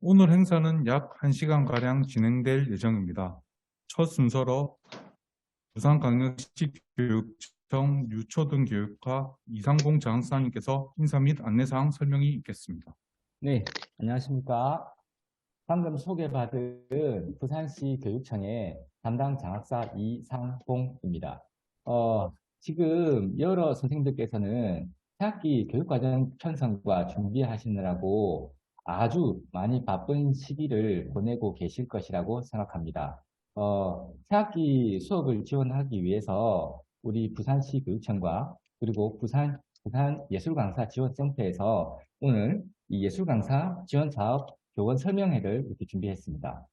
오늘 행사는 약 1시간가량 진행될 예정입니다. 첫 순서로 부산광역시 교육청 유초등교육과 이상봉 장학사님께서 인사 및 안내사항 설명이 있겠습니다. 네, 안녕하십니까. 방금 소개받은 부산시 교육청의 담당 장학사 이상봉입니다. 지금 여러 선생님들께서는 새학기 교육과정 편성과 준비하시느라고 아주 많이 바쁜 시기를 보내고 계실 것이라고 생각합니다. 새학기 수업을 지원하기 위해서 우리 부산시 교육청과 그리고 부산예술강사지원센터에서 오늘 이 예술강사 지원사업 교원 설명회를 이렇게 준비했습니다.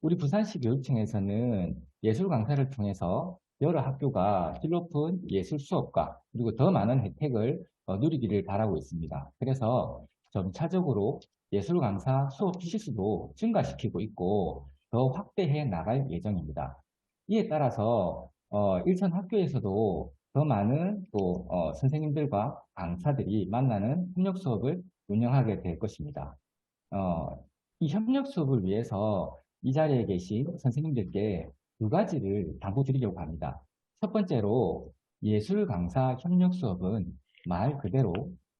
우리 부산시 교육청에서는 예술 강사를 통해서 여러 학교가 질 높은 예술 수업과 그리고 더 많은 혜택을 누리기를 바라고 있습니다. 그래서 점차적으로 예술 강사 수업 시수도 증가시키고 있고 더 확대해 나갈 예정입니다. 이에 따라서 일선 학교에서도 더 많은 또 선생님들과 강사들이 만나는 협력 수업을 운영하게 될 것입니다. 이 협력 수업을 위해서 이 자리에 계신 선생님들께 두 가지를 당부드리려고 합니다. 첫 번째로 예술 강사 협력 수업은 말 그대로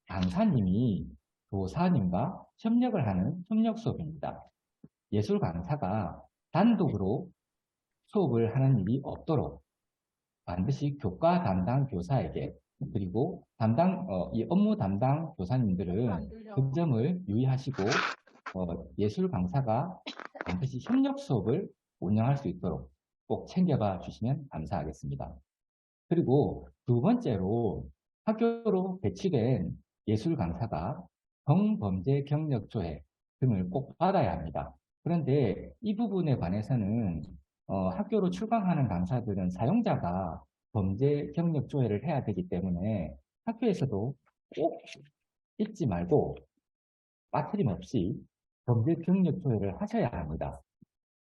강사님이 교사님과 협력을 하는 협력 수업입니다. 예술 강사가 단독으로 수업을 하는 일이 없도록 반드시 교과 담당 교사에게 그리고 이 업무 담당 교사님들은 그 점을 유의하시고 예술 강사가 반드시 협력 수업을 운영할 수 있도록 꼭 챙겨봐 주시면 감사하겠습니다. 그리고 두 번째로 학교로 배치된 예술 강사가 성범죄 경력 조회 등을 꼭 받아야 합니다. 그런데 이 부분에 관해서는 학교로 출강하는 강사들은 사용자가 범죄 경력 조회를 해야 되기 때문에 학교에서도 꼭 잊지 말고 빠트림 없이 범죄 경력 조회를 하셔야 합니다.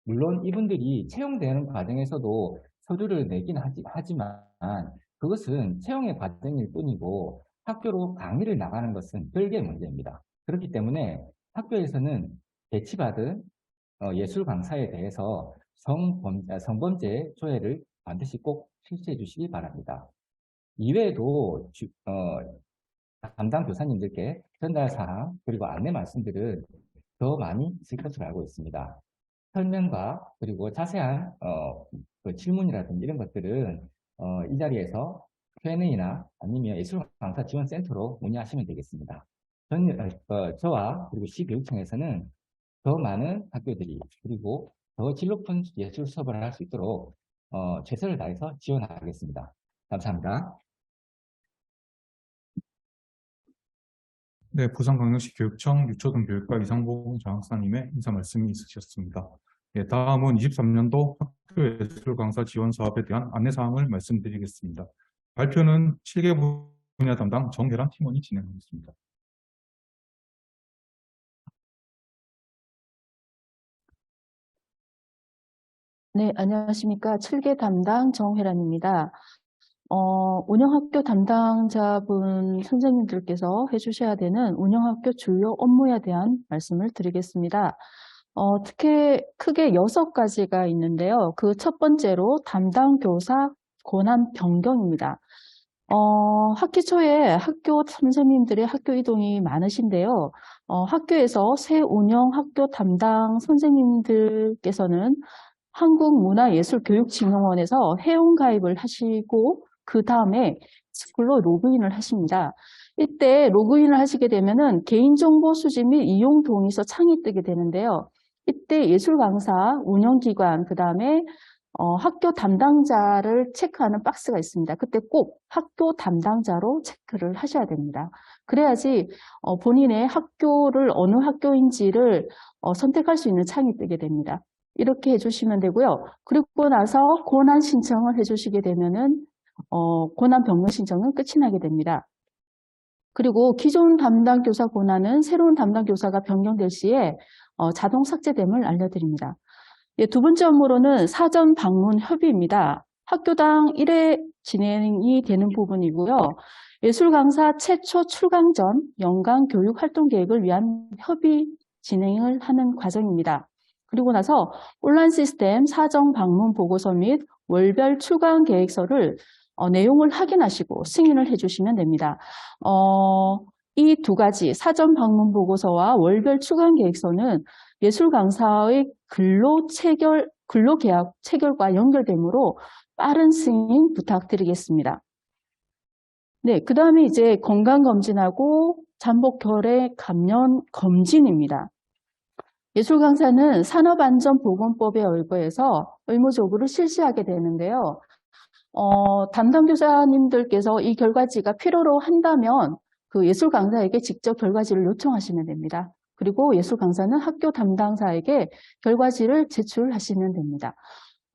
물론 이분들이 채용되는 과정에서도 서류를 내긴 하지만 그것은 채용의 과정일 뿐이고 학교로 강의를 나가는 것은 별개의 문제입니다. 그렇기 때문에 학교에서는 배치받은 예술 강사에 대해서 성범죄 조회를 반드시 꼭 실시해 주시기 바랍니다. 이외에도 담당 교사님들께 전달 사항 그리고 안내 말씀들은 더 많이 있을 것으로 알고 있습니다. 설명과 그리고 자세한 그 질문이라든지 이런 것들은 이 자리에서 Q&A나 아니면 예술강사지원센터로 문의하시면 되겠습니다. 저와 그리고 시교육청에서는 더 많은 학교들이 그리고 더 질 높은 예술 수업을 할 수 있도록 최선을 다해서 지원하겠습니다. 감사합니다. 네, 부산광역시 교육청 유초등교육과 이상봉 장학사님의 인사 말씀이 있으셨습니다. 네, 다음은 23년도 학교예술강사 지원 사업에 대한 안내사항을 말씀드리겠습니다. 발표는 7개 분야 담당 정혜란 팀원이 진행하겠습니다. 네, 안녕하십니까. 7개 담당 정혜란입니다. 운영학교 담당자분 선생님들께서 해주셔야 되는 운영학교 주요 업무에 대한 말씀을 드리겠습니다. 크게 6가지가 있는데요. 그 첫 번째로 담당 교사 권한 변경입니다. 학기 초에 학교 선생님들의 학교 이동이 많으신데요. 학교에서 새 운영학교 담당 선생님들께서는 한국문화예술교육진흥원에서 회원가입을 하시고 그 다음에 스쿨로 로그인을 하십니다. 이때 로그인을 하시게 되면은 개인정보 수집 및 이용 동의서 창이 뜨게 되는데요. 이때 예술강사, 운영기관, 그 다음에 학교 담당자를 체크하는 박스가 있습니다. 그때 꼭 학교 담당자로 체크를 하셔야 됩니다. 그래야지 본인의 학교를 어느 학교인지를 선택할 수 있는 창이 뜨게 됩니다. 이렇게 해주시면 되고요. 그리고 나서 권한 신청을 해주시게 되면은 권한 변경 신청은 끝이 나게 됩니다. 그리고 기존 담당 교사 권한은 새로운 담당 교사가 변경될 시에 자동 삭제됨을 알려드립니다. 예, 두 번째 업무로는 사전 방문 협의입니다. 학교당 1회 진행이 되는 부분이고요. 예술 강사 최초 출강 전 연간 교육 활동 계획을 위한 협의 진행을 하는 과정입니다. 그리고 나서 온라인 시스템 사정 방문 보고서 및 월별 출강 계획서를 내용을 확인하시고 승인을 해주시면 됩니다. 이 두 가지 사전 방문 보고서와 월별 출강 계획서는 예술 강사의 근로 계약 체결과 연결되므로 빠른 승인 부탁드리겠습니다. 네, 그 다음에 이제 건강검진하고 잠복 결핵 감염 검진입니다. 예술 강사는 산업안전보건법에 의거해서 의무적으로 실시하게 되는데요. 담당 교사님들께서 이 결과지가 필요로 한다면 그 예술 강사에게 직접 결과지를 요청하시면 됩니다. 그리고 예술 강사는 학교 담당사에게 결과지를 제출하시면 됩니다.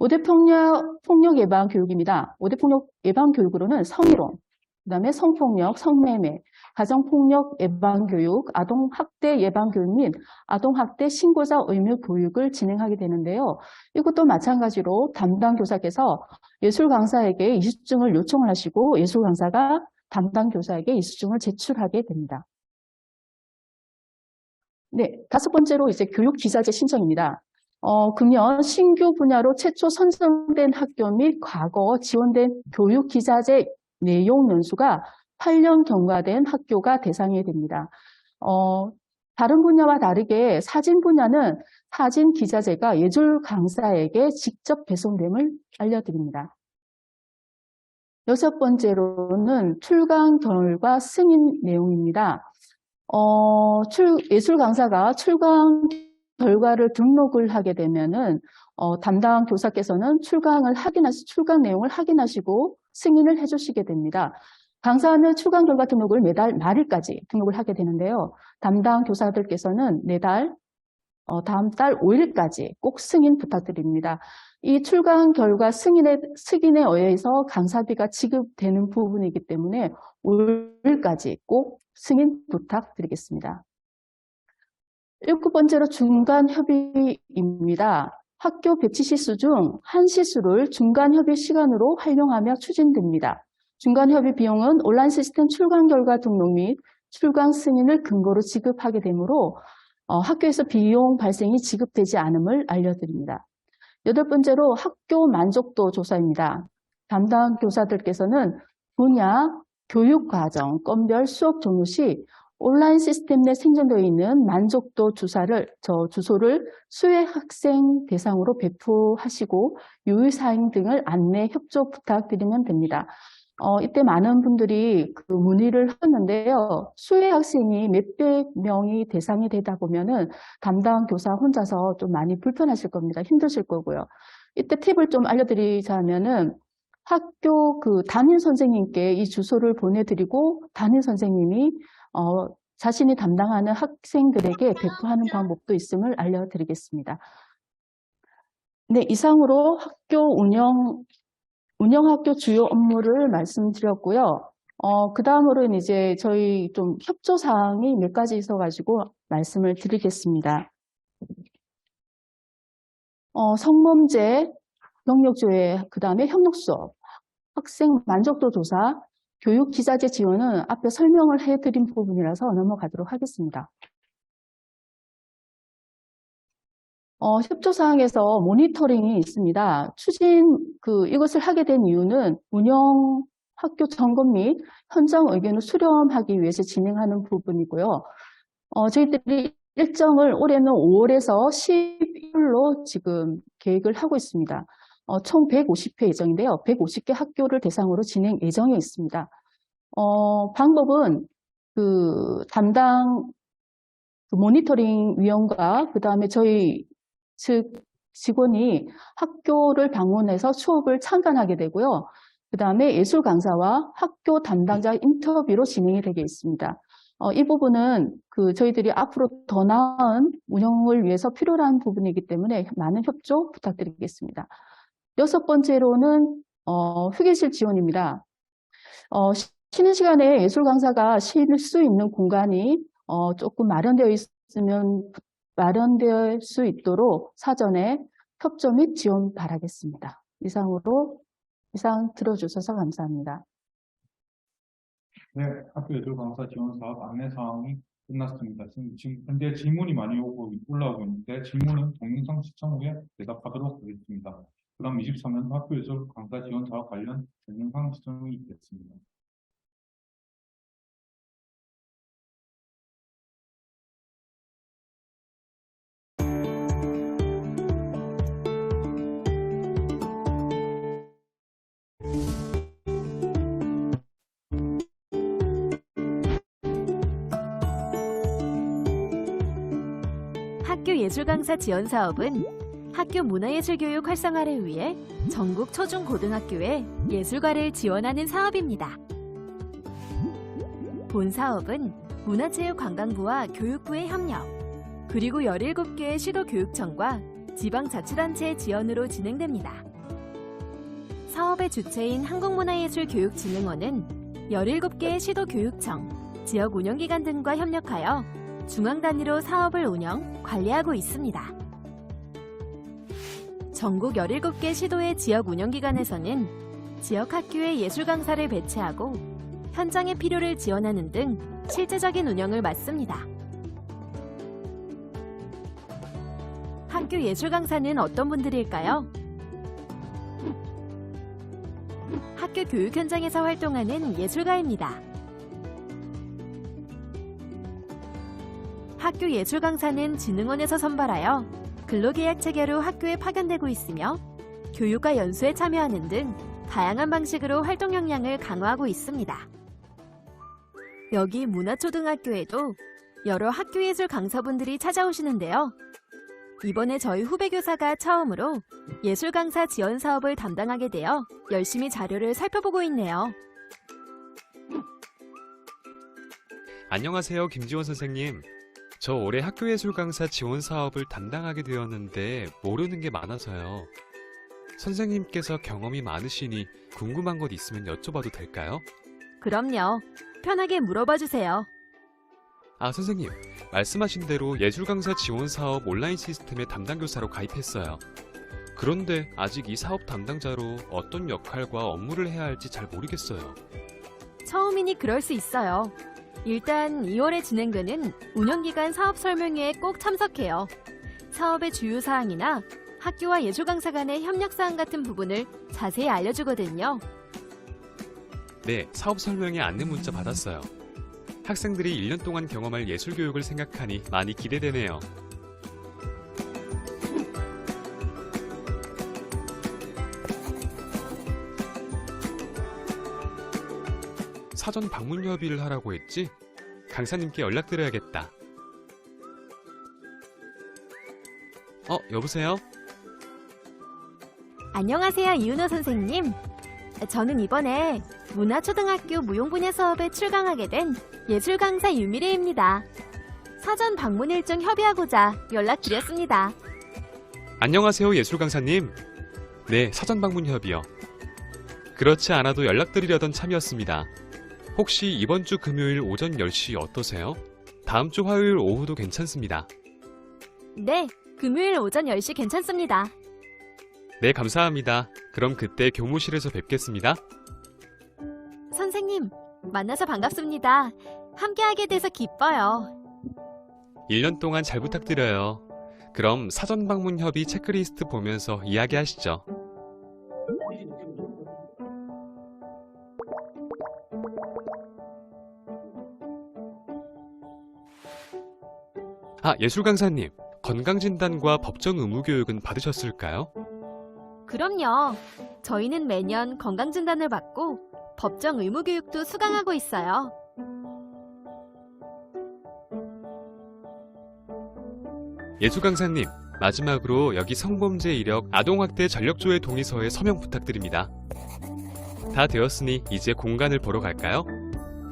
5대 폭력 예방 교육입니다. 5대 폭력 예방 교육으로는 성희롱, 그다음에 성폭력, 성매매, 가정폭력 예방 교육, 아동학대 예방 교육 및 아동학대 신고자 의무 교육을 진행하게 되는데요. 이것도 마찬가지로 담당 교사께서 예술 강사에게 이수증을 요청을 하시고 예술 강사가 담당 교사에게 이수증을 제출하게 됩니다. 네, 다섯 번째로 이제 교육 기자재 신청입니다. 금년 신규 분야로 최초 선정된 학교 및 과거 지원된 교육 기자재 내용 연수가 8년 경과된 학교가 대상이 됩니다. 다른 분야와 다르게 사진 분야는 사진 기자재가 예술 강사에게 직접 배송됨을 알려드립니다. 여섯 번째로는 출강 결과 승인 내용입니다. 예술 강사가 출강 결과를 등록을 하게 되면은 담당 교사께서는 출강 내용을 확인하시고 승인을 해주시게 됩니다. 강사는 출강 결과 등록을 매달 말일까지 등록을 하게 되는데요. 담당 교사들께서는 매달 다음 달 5일까지 꼭 승인 부탁드립니다. 이 출강 결과 승인에 의해서 강사비가 지급되는 부분이기 때문에 5일까지 꼭 승인 부탁드리겠습니다. 일곱 번째로 중간 협의입니다. 학교 배치 시수 중 한 시수를 중간 협의 시간으로 활용하며 추진됩니다. 중간 협의 비용은 온라인 시스템 출강 결과 등록 및 출강 승인을 근거로 지급하게 되므로 학교에서 비용 발생이 지급되지 않음을 알려드립니다. 여덟 번째로 학교 만족도 조사입니다. 담당 교사들께서는 분야, 교육과정, 건별 수업 종료 시 온라인 시스템 내 생성되어 있는 만족도 주소를 수혜 학생 대상으로 배포하시고 유의사항 등을 안내 협조 부탁드리면 됩니다. 이때 많은 분들이 그 문의를 하는데요. 수혜 학생이 몇백 명이 대상이 되다 보면은 담당 교사 혼자서 좀 많이 불편하실 겁니다. 힘드실 거고요. 이때 팁을 좀 알려드리자면은 학교 그 담임 선생님께 이 주소를 보내드리고 담임 선생님이 자신이 담당하는 학생들에게 배포하는 방법도 있음을 알려드리겠습니다. 네, 이상으로 학교 운영학교 주요 업무를 말씀드렸고요. 그 다음으로는 이제 저희 좀 협조사항이 몇 가지 있어가지고 말씀을 드리겠습니다. 성범죄, 경력조회, 그 다음에 협력수업, 학생 만족도 조사, 교육 기자재 지원은 앞에 설명을 해드린 부분이라서 넘어가도록 하겠습니다. 협조사항에서 모니터링이 있습니다. 이것을 하게 된 이유는 운영 학교 점검 및 현장 의견을 수렴하기 위해서 진행하는 부분이고요. 저희들이 일정을 올해는 5월에서 11월로 지금 계획을 하고 있습니다. 총 150회 예정인데요. 150개 학교를 대상으로 진행 예정에 있습니다. 방법은 그 담당 모니터링 위원과 그 다음에 저희 직원이 학교를 방문해서 수업을 참관하게 되고요. 그 다음에 예술 강사와 학교 담당자 인터뷰로 진행이 되게 있습니다. 이 부분은 저희들이 앞으로 더 나은 운영을 위해서 필요한 부분이기 때문에 많은 협조 부탁드리겠습니다. 여섯 번째로는 휴게실 지원입니다. 쉬는 시간에 예술 강사가 쉴 수 있는 공간이 조금 마련될 수 있도록 사전에 협조 및 지원 바라겠습니다. 이상 들어주셔서 감사합니다. 네, 학교 예술 강사 지원 사업 안내 사항이 끝났습니다. 지금 현재 질문이 많이 올라오고 있는데 질문은 동영상 시청 후에 대답하도록 하겠습니다. 그럼 23년 학교예술 강사 지원 사업 관련 동영상 시청이 있겠습니다. 학교 예술 강사 지원 사업은 학교 문화예술교육 활성화를 위해 전국 초중고등학교에 예술가를 지원하는 사업입니다. 본 사업은 문화체육관광부와 교육부의 협력, 그리고 17개의 시도교육청과 지방자치단체의 지원으로 진행됩니다. 사업의 주체인 한국문화예술교육진흥원은 17개의 시도교육청, 지역운영기관 등과 협력하여 중앙 단위로 사업을 운영, 관리하고 있습니다. 전국 17개 시도의 지역 운영기관에서는 지역 학교에 예술 강사를 배치하고 현장의 필요를 지원하는 등 실제적인 운영을 맡습니다. 학교 예술 강사는 어떤 분들일까요? 학교 교육 현장에서 활동하는 예술가입니다. 학교 예술 강사는 진흥원에서 선발하여 근로계약 체계로 학교에 파견되고 있으며 교육과 연수에 참여하는 등 다양한 방식으로 활동 역량을 강화하고 있습니다. 여기 문화초등학교에도 여러 학교 예술 강사분들이 찾아오시는데요. 이번에 저희 후배 교사가 처음으로 예술 강사 지원 사업을 담당하게 되어 열심히 자료를 살펴보고 있네요. 안녕하세요, 김지원 선생님. 저 올해 학교예술 강사 지원 사업을 담당하게 되었는데 모르는 게 많아서요. 선생님께서 경험이 많으시니 궁금한 것 있으면 여쭤봐도 될까요? 그럼요. 편하게 물어봐 주세요. 아, 선생님, 말씀하신 대로 예술 강사 지원 사업 온라인 시스템에 담당 교사로 가입했어요. 그런데 아직 이 사업 담당자로 어떤 역할과 업무를 해야 할지 잘 모르겠어요. 처음이니 그럴 수 있어요. 일단 2월에 진행되는 운영기간 사업 설명회에 꼭 참석해요. 사업의 주요 사항이나 학교와 예술 강사 간의 협력 사항 같은 부분을 자세히 알려주거든요. 네, 사업 설명회 안내 문자 받았어요. 학생들이 1년 동안 경험할 예술 교육을 생각하니 많이 기대되네요. 사전 방문 협의를 하라고 했지? 강사님께 연락드려야겠다. 여보세요? 안녕하세요, 이은호 선생님. 저는 이번에 문화초등학교 무용 분야 사업에 출강하게 된 예술 강사 유미래입니다. 사전 방문 일정 협의하고자 연락드렸습니다. 안녕하세요, 예술 강사님. 네, 사전 방문 협의요. 그렇지 않아도 연락드리려던 참이었습니다. 혹시 이번 주 금요일 오전 10시 어떠세요? 다음 주 화요일 오후도 괜찮습니다. 네, 금요일 오전 10시 괜찮습니다. 네, 감사합니다. 그럼 그때 교무실에서 뵙겠습니다. 선생님, 만나서 반갑습니다. 함께하게 돼서 기뻐요. 1년 동안 잘 부탁드려요. 그럼 사전 방문 협의 체크리스트 보면서 이야기하시죠. 아, 예술 강사님. 건강진단과 법정 의무 교육은 받으셨을까요? 그럼요. 저희는 매년 건강진단을 받고 법정 의무 교육도 수강하고 있어요. 예술 강사님, 마지막으로 여기 성범죄 이력 아동학대 전력조회 동의서에 서명 부탁드립니다. 다 되었으니 이제 공간을 보러 갈까요?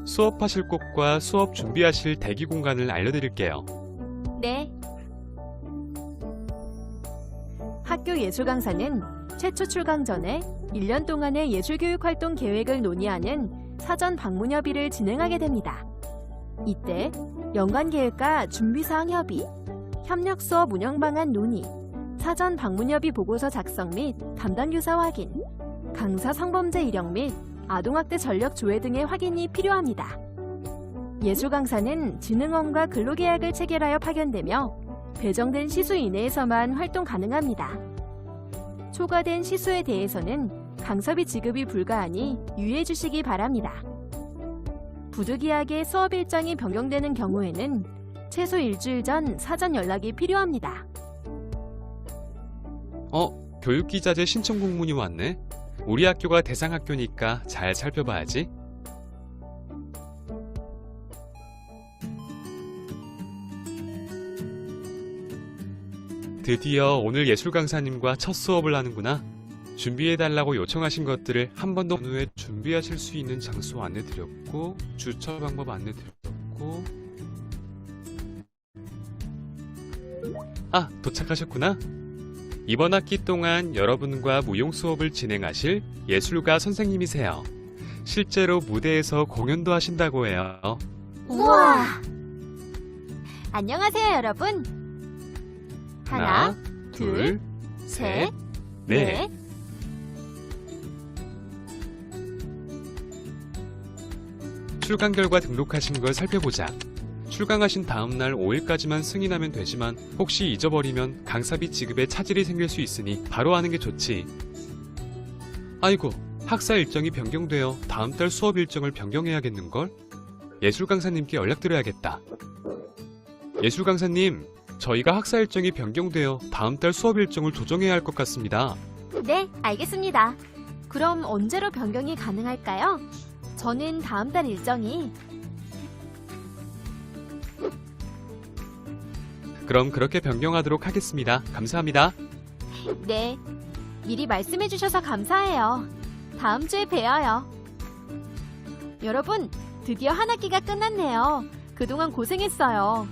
수업하실 곳과 수업 준비하실 대기 공간을 알려드릴게요. 네. 학교 예술 강사는 최초 출강 전에 1년 동안의 예술교육 활동 계획을 논의하는 사전 방문 협의를 진행하게 됩니다. 이때 연관 계획과 준비사항 협의, 협력 수업 운영 방안 논의, 사전 방문 협의 보고서 작성 및 담당 교사 확인, 강사 성범죄 이력 및 아동학대 전력 조회 등의 확인이 필요합니다. 예술 강사는 진흥원과 근로계약을 체결하여 파견되며 배정된 시수 이내에서만 활동 가능합니다. 초과된 시수에 대해서는 강사비 지급이 불가하니 유의해 주시기 바랍니다. 부득이하게 수업 일정이 변경되는 경우에는 최소 일주일 전 사전 연락이 필요합니다. 교육기자재 신청 공문이 왔네. 우리 학교가 대상 학교니까 잘 살펴봐야지. 드디어 오늘 예술 강사님과 첫 수업을 하는구나. 준비해달라고 요청하신 것들을 한 번 더 후에 준비하실 수 있는 장소 안내드렸고, 주차 방법 안내드렸고. 도착하셨구나. 이번 학기 동안 여러분과 무용 수업을 진행하실 예술가 선생님이세요. 실제로 무대에서 공연도 하신다고 해요. 우와! 안녕하세요, 여러분. 하나, 둘, 셋, 넷. 출강 결과 등록하신 걸 살펴보자. 출강하신 다음날 5일까지만 승인하면 되지만 혹시 잊어버리면 강사비 지급에 차질이 생길 수 있으니 바로 하는 게 좋지. 아이고, 학사 일정이 변경되어 다음 달 수업 일정을 변경해야겠는걸? 예술 강사님께 연락드려야겠다. 예술 강사님, 저희가 학사 일정이 변경되어 다음 달 수업 일정을 조정해야 할 것 같습니다. 네, 알겠습니다. 그럼 언제로 변경이 가능할까요? 저는 다음 달 일정이... 그럼 그렇게 변경하도록 하겠습니다. 감사합니다. 네, 미리 말씀해 주셔서 감사해요. 다음 주에 봬요. 여러분, 드디어 한 학기가 끝났네요. 그동안 고생했어요.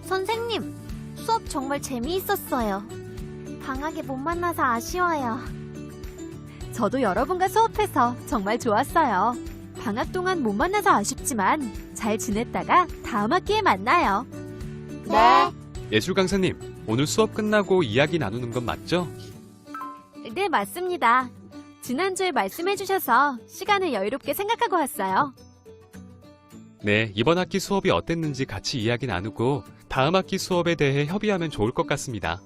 선생님, 수업 정말 재미있었어요. 방학에 못 만나서 아쉬워요. 저도 여러분과 수업해서 정말 좋았어요. 방학 동안 못 만나서 아쉽지만 잘 지냈다가 다음 학기에 만나요. 네. 예술 강사님, 오늘 수업 끝나고 이야기 나누는 건 맞죠? 네, 맞습니다. 지난주에 말씀해 주셔서 시간을 여유롭게 생각하고 왔어요. 네, 이번 학기 수업이 어땠는지 같이 이야기 나누고 다음 학기 수업에 대해 협의하면 좋을 것 같습니다.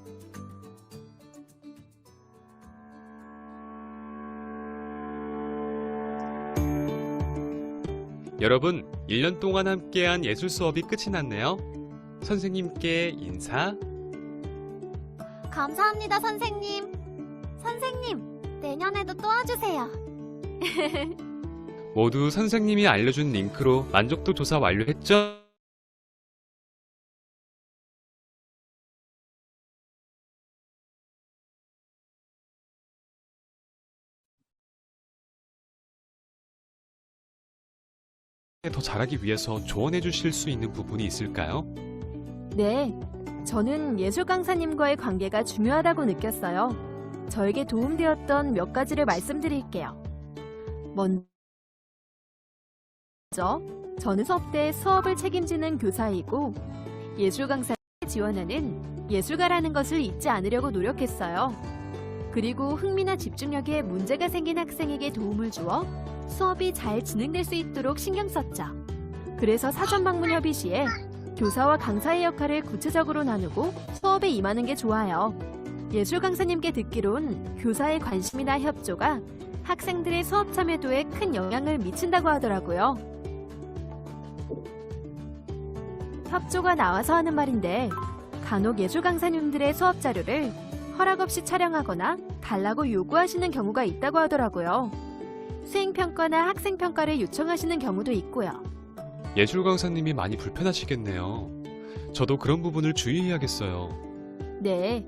여러분, 1년 동안 함께한 예술 수업이 끝이 났네요. 선생님께 인사. 감사합니다, 선생님. 선생님, 내년에도 또 와주세요. 모두 선생님이 알려준 링크로 만족도 조사 완료했죠? 더 잘하기 위해서 조언해 주실 수 있는 부분이 있을까요? 네, 저는 예술 강사님과의 관계가 중요하다고 느꼈어요. 저에게 도움되었던 몇 가지를 말씀드릴게요. 먼저, 저는 수업 때 수업을 책임지는 교사이고 예술 강사를 지원하는 예술가라는 것을 잊지 않으려고 노력했어요. 그리고 흥미나 집중력에 문제가 생긴 학생에게 도움을 주어 수업이 잘 진행될 수 있도록 신경 썼죠. 그래서 사전 방문 협의 시에 교사와 강사의 역할을 구체적으로 나누고 수업에 임하는 게 좋아요. 예술 강사님께 듣기론 교사의 관심이나 협조가 학생들의 수업 참여도에 큰 영향을 미친다고 하더라고요. 협조가 나와서 하는 말인데 간혹 예술 강사님들의 수업 자료를 허락 없이 촬영하거나 달라고 요구하시는 경우가 있다고 하더라고요. 수행평가나 학생평가를 요청하시는 경우도 있고요. 예술 강사님이 많이 불편하시겠네요. 저도 그런 부분을 주의해야겠어요. 네,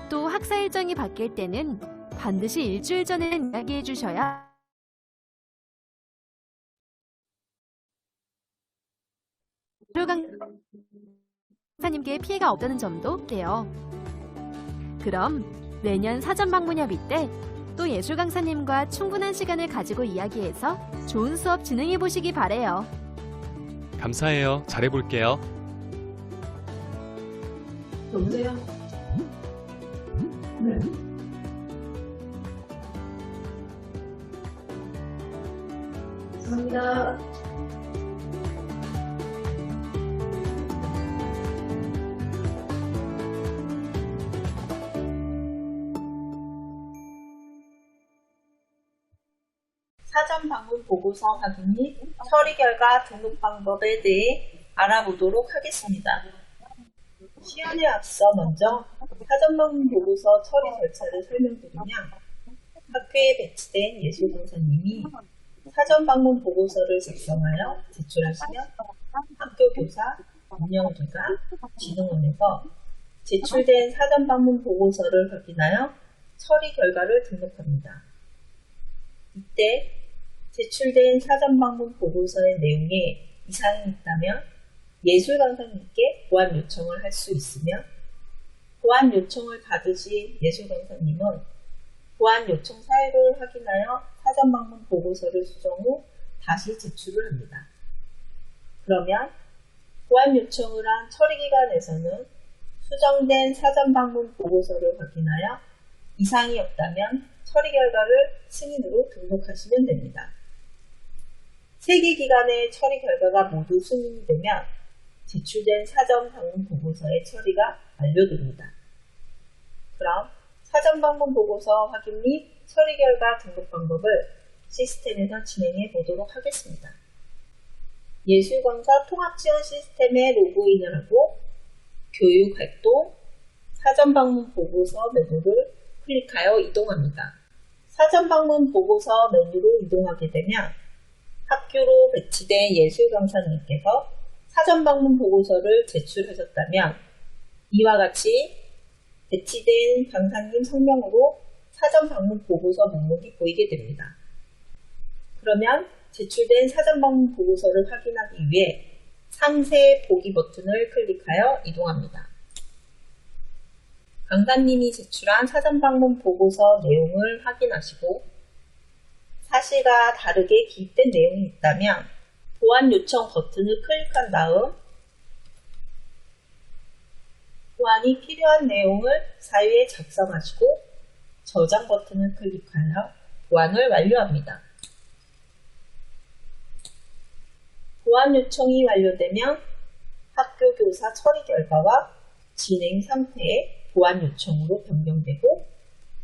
또 학사 일정이 바뀔 때는 반드시 일주일 전에는 이야기해 주셔야 예술 강사님께 피해가 없다는 점도 돼요. 그럼 내년 사전 방문 협의 때 또 예술 강사님과 충분한 시간을 가지고 이야기해서 좋은 수업 진행해 보시기 바래요. 감사해요. 잘해볼게요. 여보세요? 네. 감사합니다. 사전 방문 보고서 확인 및 처리 결과 등록 방법에 대해 알아보도록 하겠습니다. 시연에 앞서 먼저 사전 방문 보고서 처리 절차를 설명드리면 학교에 배치된 예술강사님이 사전 방문 보고서를 작성하여 제출하시면 학교 교사, 운영기관, 진흥원에서 제출된 사전 방문 보고서를 확인하여 처리 결과를 등록합니다. 이때 제출된 사전 방문 보고서의 내용에 이상이 있다면 예술 강사님께 보완 요청을 할 수 있으며 보완 요청을 받으신 예술 강사님은 보완 요청 사유를 확인하여 사전 방문 보고서를 수정 후 다시 제출을 합니다. 그러면 보완 요청을 한 처리기관에서는 수정된 사전 방문 보고서를 확인하여 이상이 없다면 처리 결과를 승인으로 등록하시면 됩니다. 3개 기관의 처리 결과가 모두 승인이 되면 제출된 사전 방문 보고서의 처리가 완료됩니다. 그럼 사전 방문 보고서 확인 및 처리 결과 등록 방법을 시스템에서 진행해 보도록 하겠습니다. 예술강사 통합지원 시스템에 로그인을 하고 교육활동, 사전 방문 보고서 메뉴를 클릭하여 이동합니다. 사전 방문 보고서 메뉴로 이동하게 되면 학교로 배치된 예술 강사님께서 사전 방문 보고서를 제출하셨다면 이와 같이 배치된 강사님 성명으로 사전 방문 보고서 목록이 보이게 됩니다. 그러면 제출된 사전 방문 보고서를 확인하기 위해 상세 보기 버튼을 클릭하여 이동합니다. 강사님이 제출한 사전 방문 보고서 내용을 확인하시고 사실과 다르게 기입된 내용이 있다면 보완 요청 버튼을 클릭한 다음 보완이 필요한 내용을 사유에 작성하시고 저장 버튼을 클릭하여 보완을 완료합니다. 보완 요청이 완료되면 학교 교사 처리 결과와 진행 상태에 보완 요청으로 변경되고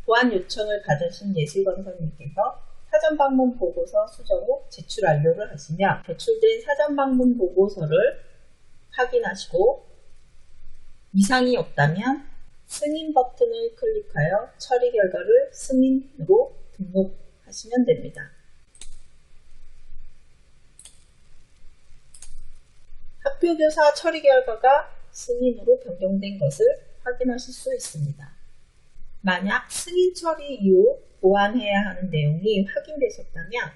보완 요청을 받으신 예술강사님께서 사전 방문 보고서 수정 후 제출 완료를 하시며 제출된 사전 방문 보고서를 확인하시고 이상이 없다면 승인 버튼을 클릭하여 처리 결과를 승인으로 등록하시면 됩니다. 학교 교사 처리 결과가 승인으로 변경된 것을 확인하실 수 있습니다. 만약 승인 처리 이후 보완해야 하는 내용이 확인되셨다면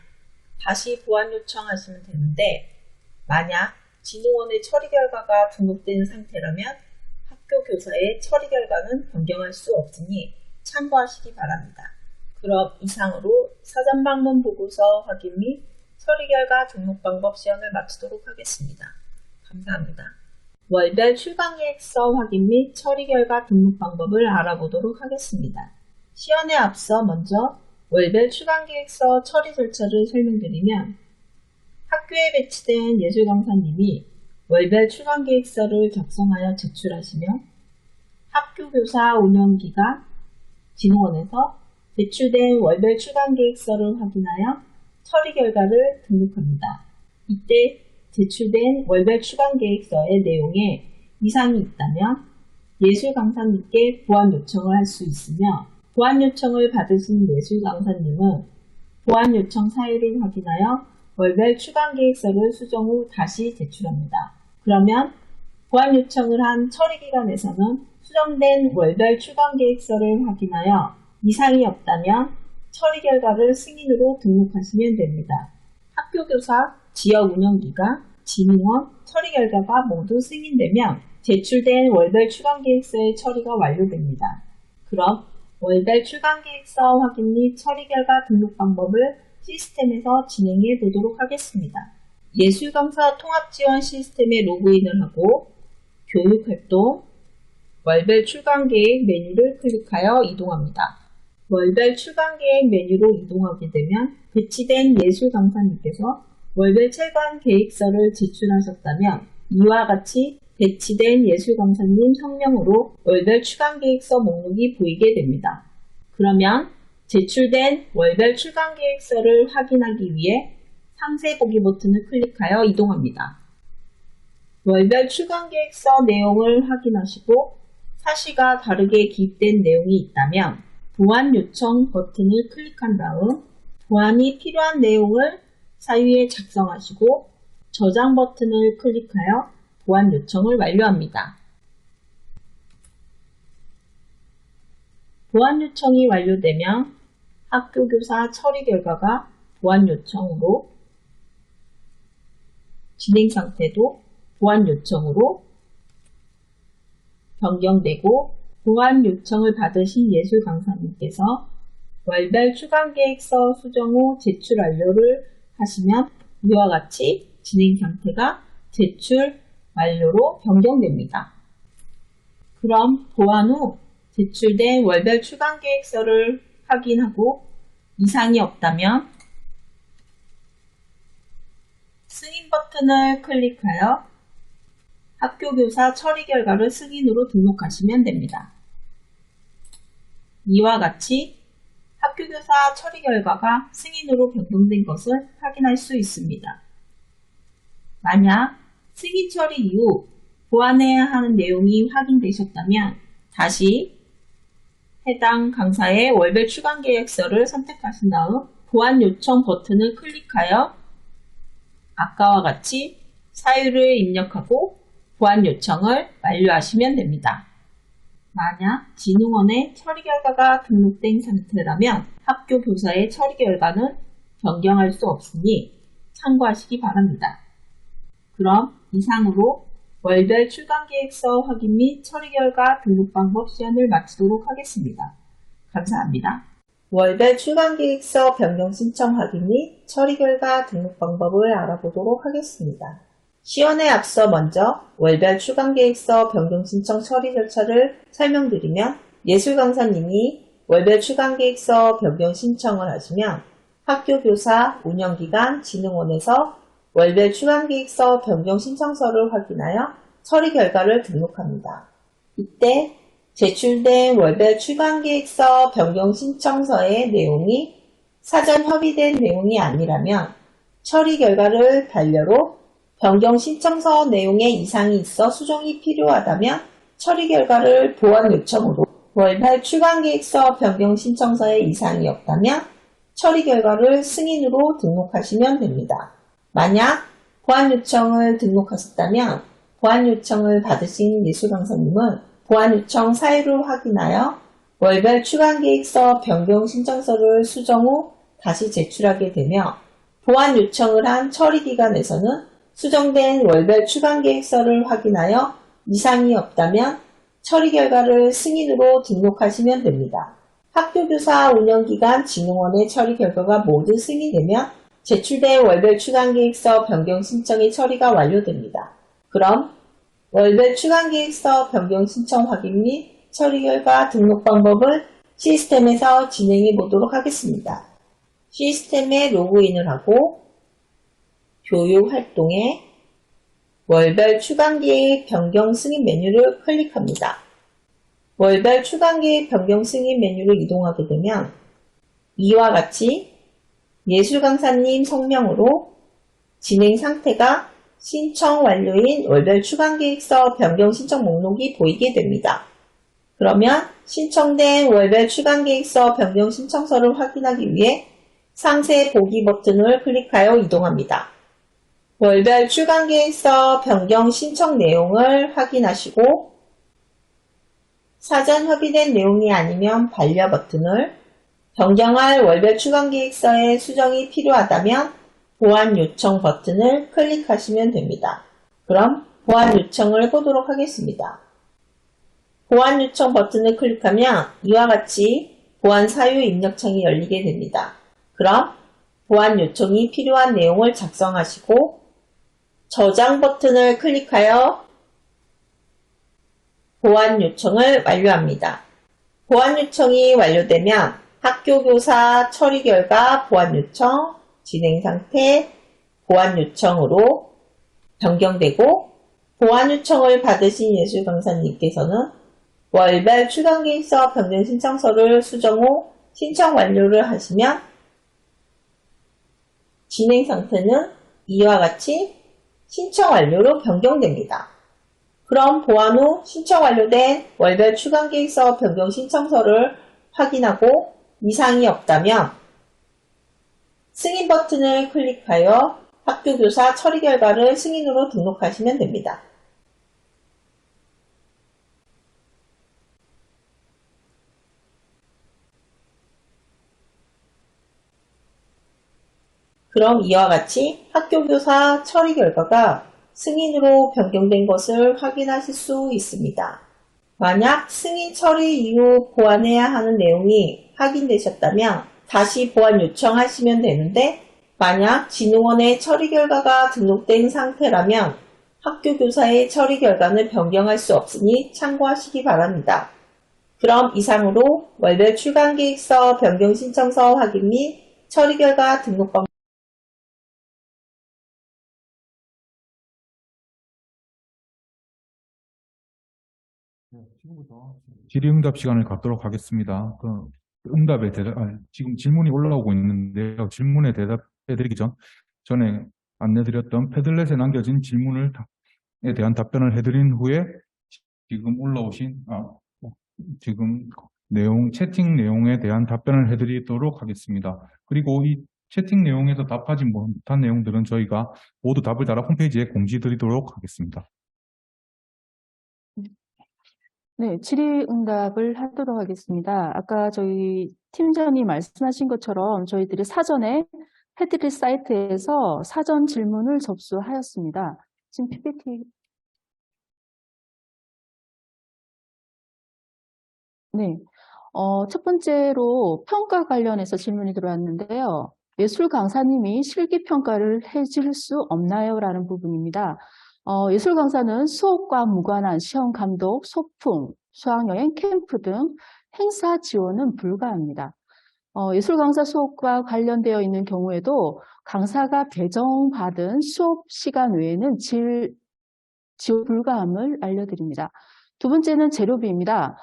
다시 보완 요청하시면 되는데 만약 진흥원의 처리 결과가 등록된 상태라면 학교 교사의 처리 결과는 변경할 수 없으니 참고하시기 바랍니다. 그럼 이상으로 사전 방문 보고서 확인 및 처리 결과 등록 방법 시연을 마치도록 하겠습니다. 감사합니다. 월별 출강계획서 확인 및 처리 결과 등록 방법을 알아보도록 하겠습니다. 시연에 앞서 먼저 월별 출강계획서 처리 절차를 설명드리면 학교에 배치된 예술강사님이 월별 출강계획서를 작성하여 제출하시며 학교 교사 운영기관 진흥원에서 제출된 월별 출강계획서를 확인하여 처리 결과를 등록합니다. 이때 제출된 월별 출강계획서의 내용에 이상이 있다면 예술강사님께 보완 요청을 할 수 있으며 보완 요청을 받으신 예술강사님은 보완 요청 사유를 확인하여 월별 출강계획서를 수정 후 다시 제출합니다. 그러면 보완 요청을 한 처리기관에서는 수정된 월별 출강계획서를 확인하여 이상이 없다면 처리 결과를 승인으로 등록하시면 됩니다. 학교교사, 지역운영기관, 진흥원, 처리 결과가 모두 승인되면 제출된 월별 출강계획서의 처리가 완료됩니다. 그럼 월별 출강계획서 확인 및 처리 결과 등록 방법을 시스템에서 진행해 보도록 하겠습니다. 예술강사 통합지원 시스템에 로그인을 하고 교육활동, 월별 출강계획 메뉴를 클릭하여 이동합니다. 월별 출강계획 메뉴로 이동하게 되면 배치된 예술강사님께서 월별 출강계획서를 제출하셨다면 이와 같이 배치된 예술강사님 성명으로 월별 출강계획서 목록이 보이게 됩니다. 그러면 제출된 월별 출강계획서를 확인하기 위해 상세 보기 버튼을 클릭하여 이동합니다. 월별 출강계획서 내용을 확인하시고 사실과 다르게 기입된 내용이 있다면 보완 요청 버튼을 클릭한 다음 보완이 필요한 내용을 사유에 작성하시고 저장 버튼을 클릭하여 보완 요청을 완료합니다. 보완 요청이 완료되면 학교교사 처리 결과가 보완 요청으로 진행 상태도 보완 요청으로 변경되고 보완 요청을 받으신 예술 강사님께서 월별 추강계획서 수정 후 제출 완료를 하시면 이와 같이 진행 상태가 제출 완료로 변경됩니다. 그럼 보완 후 제출된 월별 추강계획서를 확인하고 이상이 없다면 승인 버튼을 클릭하여 학교교사 처리 결과를 승인으로 등록하시면 됩니다. 이와 같이 학교교사 처리 결과가 승인으로 변경된 것을 확인할 수 있습니다. 만약 승인 처리 이후 보완해야 하는 내용이 확인되셨다면 다시 해당 강사의 월별 추강계획서를 선택하신 다음 보완 요청 버튼을 클릭하여 아까와 같이 사유를 입력하고 보완 요청을 완료하시면 됩니다. 만약 진흥원에 처리 결과가 등록된 상태라면 학교 교사의 처리 결과는 변경할 수 없으니 참고하시기 바랍니다. 그럼 이상으로 월별 출강계획서 확인 및 처리 결과 등록 방법 시연을 마치도록 하겠습니다. 감사합니다. 월별 출강계획서 변경 신청 확인 및 처리 결과 등록 방법을 알아보도록 하겠습니다. 시연에 앞서 먼저 월별 출강계획서 변경 신청 처리 절차를 설명드리면 예술 강사님이 월별 출강계획서 변경 신청을 하시면 학교교사 운영기관 진흥원에서 월별 출강계획서 변경 신청서를 확인하여 처리 결과를 등록합니다. 이때 제출된 월별 출강계획서 변경 신청서의 내용이 사전 협의된 내용이 아니라면 처리 결과를 반려로 변경 신청서 내용에 이상이 있어 수정이 필요하다면 처리 결과를 보완 요청으로 월별 출강계획서 변경 신청서에 이상이 없다면 처리 결과를 승인으로 등록하시면 됩니다. 만약 보완 요청을 등록하셨다면 보완 요청을 받으신 예술 강사님은 보완 요청 사유를 확인하여 월별 출강계획서 변경 신청서를 수정 후 다시 제출하게 되며 보완 요청을 한 처리 기간에서는 수정된 월별 출강계획서를 확인하여 이상이 없다면 처리 결과를 승인으로 등록하시면 됩니다. 학교교사 운영기관 진흥원의 처리 결과가 모두 승인되면 제출된 월별 출강계획서 변경 신청의 처리가 완료됩니다. 그럼 월별 출강계획서 변경 신청 확인 및 처리 결과 등록 방법을 시스템에서 진행해 보도록 하겠습니다. 시스템에 로그인을 하고 교육 활동에 월별 출강계획 변경 승인 메뉴를 클릭합니다. 월별 출강계획 변경 승인 메뉴를 이동하게 되면 이와 같이 예술 강사님 성명으로 진행 상태가 신청 완료인 월별 출강계획서 변경 신청 목록이 보이게 됩니다. 그러면 신청된 월별 출강계획서 변경 신청서를 확인하기 위해 상세 보기 버튼을 클릭하여 이동합니다. 월별 출강계획서 변경 신청 내용을 확인하시고 사전 협의된 내용이 아니면 반려 버튼을 변경할 월별 출강계획서의 수정이 필요하다면 보완 요청 버튼을 클릭하시면 됩니다. 그럼 보완 요청을 해보도록 하겠습니다. 보완 요청 버튼을 클릭하면 이와 같이 보완 사유 입력창이 열리게 됩니다. 그럼 보완 요청이 필요한 내용을 작성하시고 저장 버튼을 클릭하여 보완 요청을 완료합니다. 보완 요청이 완료되면 학교교사 처리 결과 보완 요청, 진행 상태, 보완 요청으로 변경되고 보완 요청을 받으신 예술 강사님께서는 월별 출강계획서 변경 신청서를 수정 후 신청 완료를 하시면 진행 상태는 이와 같이 신청 완료로 변경됩니다. 그럼 보완 후 신청 완료된 월별 추가계획서 변경 신청서를 확인하고 이상이 없다면 승인 버튼을 클릭하여 학교교사 처리 결과를 승인으로 등록하시면 됩니다. 그럼 이와 같이 학교교사 처리 결과가 승인으로 변경된 것을 확인하실 수 있습니다. 만약 승인 처리 이후 보완해야 하는 내용이 확인되셨다면 다시 보완 요청하시면 되는데 만약 진흥원의 처리 결과가 등록된 상태라면 학교교사의 처리 결과는 변경할 수 없으니 참고하시기 바랍니다. 그럼 이상으로 월별 출강계획서 변경 신청서 확인 및 처리 결과 등록 방법 지금부터 질의응답 시간을 갖도록 하겠습니다. 응답에 지금 질문이 올라오고 있는데요. 질문에 대답해드리기 전에 안내드렸던 패들렛에 남겨진 질문에 대한 답변을 해드린 후에 지금 올라오신 지금 채팅 내용에 대한 답변을 해드리도록 하겠습니다. 그리고 이 채팅 내용에서 답하지 못한 내용들은 저희가 모두 답을 달아 홈페이지에 공지드리도록 하겠습니다. 네, 질의응답을 하도록 하겠습니다. 아까 저희 팀장이 말씀하신 것처럼 저희들이 사전에 패드립 사이트에서 사전 질문을 접수하였습니다. 지금 PPT. 네, 첫 번째로 평가 관련해서 질문이 들어왔는데요. 예술 강사님이 실기 평가를 해줄 수 없나요? 라는 부분입니다. 예술 강사는 수업과 무관한 시험 감독, 소풍, 수학여행, 캠프 등 행사 지원은 불가합니다. 예술 강사 수업과 관련되어 있는 경우에도 강사가 배정받은 수업 시간 외에는 지원 불가함을 알려드립니다. 두 번째는 재료비입니다.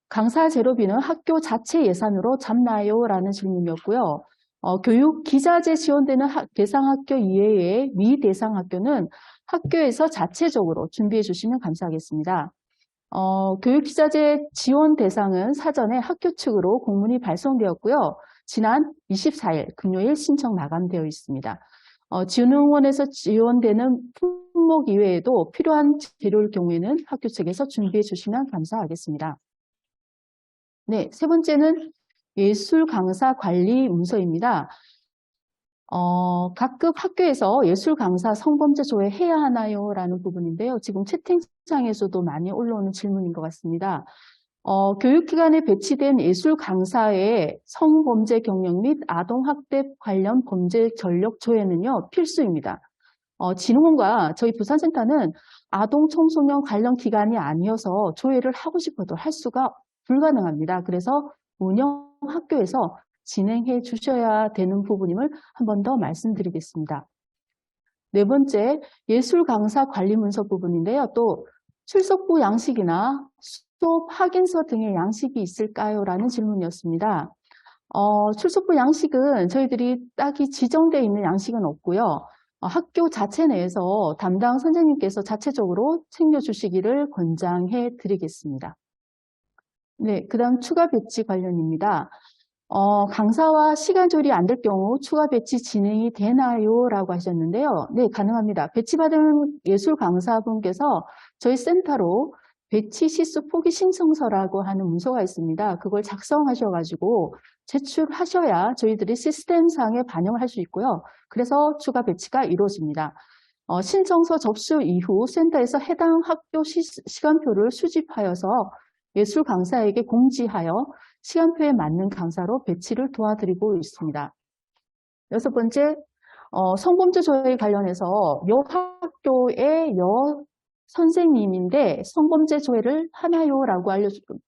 강사 재료비는 학교 자체 예산으로 잡나요? 라는 질문이었고요. 교육 기자재 지원되는 대상 학교 이외의 미대상 학교는 학교에서 자체적으로 준비해 주시면 감사하겠습니다. 교육 기자재 지원 대상은 사전에 학교 측으로 공문이 발송되었고요. 지난 24일 금요일 신청 마감되어 있습니다. 진흥원에서 지원되는 품목 이외에도 필요한 재료일 경우에는 학교 측에서 준비해 주시면 감사하겠습니다. 네, 세 번째는 예술 강사 관리 문서입니다. 각급 학교에서 예술 강사 성범죄 조회해야 하나요? 라는 부분인데요. 지금 채팅창에서도 많이 올라오는 질문인 것 같습니다. 교육기관에 배치된 예술 강사의 성범죄 경력 및 아동학대 관련 범죄 전력 조회는요, 필수입니다. 진흥원과 저희 부산센터는 아동 청소년 관련 기관이 아니어서 조회를 하고 싶어도 할 수가 불가능합니다. 그래서 운영 학교에서 진행해 주셔야 되는 부분임을 한 번 더 말씀드리겠습니다. 네 번째, 예술 강사 관리 문서 부분인데요. 또 출석부 양식이나 수업 확인서 등의 양식이 있을까요? 라는 질문이었습니다. 출석부 양식은 저희들이 딱히 지정되어 있는 양식은 없고요. 학교 자체 내에서 담당 선생님께서 자체적으로 챙겨주시기를 권장해 드리겠습니다. 네, 그 다음 추가 배치 관련입니다. 강사와 시간 조율이 안 될 경우 추가 배치 진행이 되나요? 라고 하셨는데요. 네, 가능합니다. 배치받은 예술 강사분께서 저희 센터로 배치 시수 포기 신청서라고 하는 문서가 있습니다. 그걸 작성하셔가지고 제출하셔야 저희들이 시스템상에 반영을 할 수 있고요. 그래서 추가 배치가 이루어집니다. 신청서 접수 이후 센터에서 해당 학교 시간표를 수집하여서 예술 강사에게 공지하여 시간표에 맞는 강사로 배치를 도와드리고 있습니다. 여섯 번째, 성범죄 조회 관련해서 여 학교의 여 선생님인데 성범죄 조회를 하나요? 라고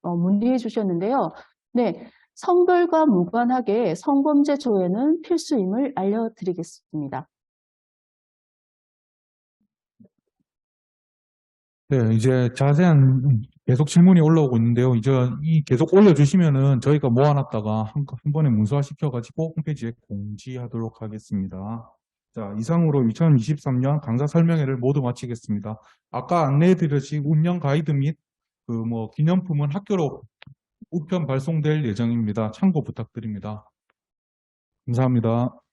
문의해 주셨는데요. 네, 성별과 무관하게 성범죄 조회는 필수임을 알려드리겠습니다. 네, 이제 자세한 계속 질문이 올라오고 있는데요. 이제 이 계속 올려주시면은 저희가 모아놨다가 한 번에 문서화 시켜가지고 홈페이지에 공지하도록 하겠습니다. 자, 이상으로 2023년 강사 설명회를 모두 마치겠습니다. 아까 안내해드렸듯이 운영 가이드 및 기념품은 학교로 우편 발송될 예정입니다. 참고 부탁드립니다. 감사합니다.